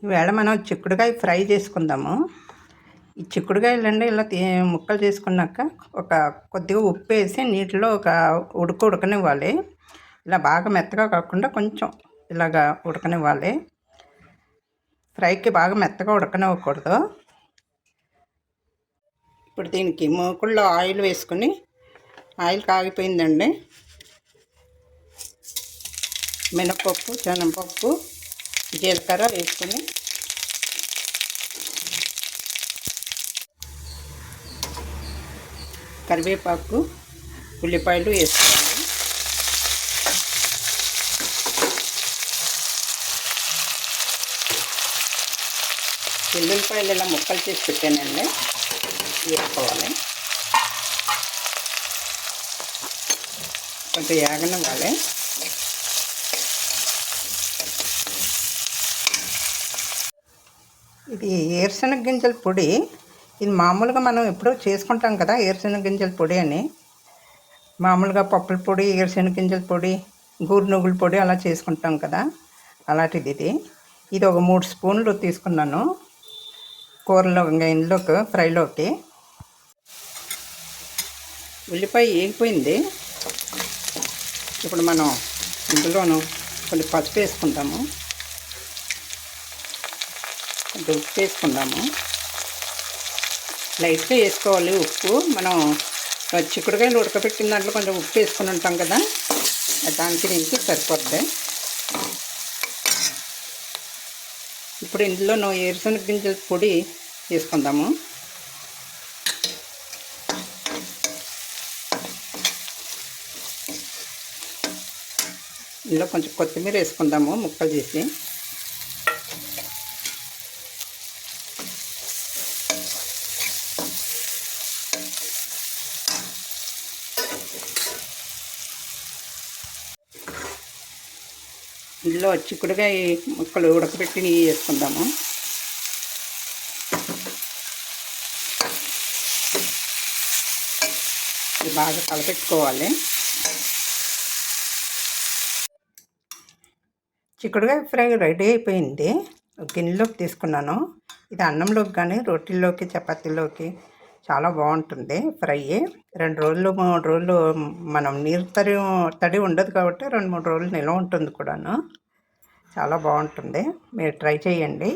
ఈవేళ మనం చిక్కుడుకాయ ఫ్రై చేసుకుందాము. ఈ చిక్కుడుకాయలండి ఇలా ముక్కలు చేసుకున్నాక కొద్దిగా ఉప్పు వేసి నీటిలో ఉడకనివ్వాలి. ఇలా బాగా మెత్తగా కాకుండా కొంచెం ఇలాగా ఉడకనివ్వాలి. ఫ్రైకి బాగా మెత్తగా ఉడకనివ్వకూడదు. ఇప్పుడు దీనికి మూకుల్లో ఆయిల్ వేసుకుని, ఆయిల్ కాగిపోయిందండి. మినపప్పు, శనగపప్పు, జీలకర్ర వేసుకుని కరివేపాకు, ఉల్లిపాయలు వేసుకోవాలి. ఉల్లిపాయలు ఇలా ముక్కలు చేసి పెట్టానండి, వేసుకోవాలి. కొంచెం వేగనివ్వాలి. ఇది ఏరుశనగ గింజల పొడి. ఇది మామూలుగా మనం ఎప్పుడో చేసుకుంటాం కదా ఏరుశనగ గింజల పొడి అని. మామూలుగా పప్పుల పొడి, ఏరుశనగ గింజల పొడి, గూరునుగుల పొడి అలా చేసుకుంటాం కదా, అలాంటిది ఇది. ఇది ఒక 3 స్పూన్లు తీసుకున్నాను కూరలో, ఇంకా ఇందులోకి ఫ్రైలోకి. ఉల్లిపాయ వేగిపోయింది. ఇప్పుడు మనం ఇందులోనూ కొంచెం పసుపు వేసుకుంటాము, కొంచెం ఉప్పు వేసుకుందాము. లైట్గా వేసుకోవాలి ఉప్పు. మనం చిక్కుడుకాయలు ఉడకబెట్టిన దాంట్లో కొంచెం ఉప్పు వేసుకుని ఉంటాం కదా, దానికి దీనికి సరిపోద్ది. ఇప్పుడు ఇందులో ఏరుశనగ గింజల పొడి వేసుకుందాము. ఇందులో కొంచెం కొత్తిమీర వేసుకుందాము ముక్కలు చేసి. ఇందులో చిక్కుడుకాయ ముక్కలు ఉడకబెట్టి వేసుకుందాము. ఇది బాగా కలపెట్టుకోవాలి. చిక్కుడుకాయ ఫ్రై రెడీ అయిపోయింది. గిన్నెలోకి తీసుకున్నాను. ఇది అన్నంలోకి కానీ, రొట్టెల్లోకి, చపాతీలోకి చాలా బాగుంటుంది ఫ్రై. 2 రోజులు 3 రోజులు మనం నీరు తడి ఉండదు కాబట్టి 2-3 రోజులు నిల్వ ఉంటుంది కూడాను. చాలా బాగుంటుంది. మీరు ట్రై చేయండి.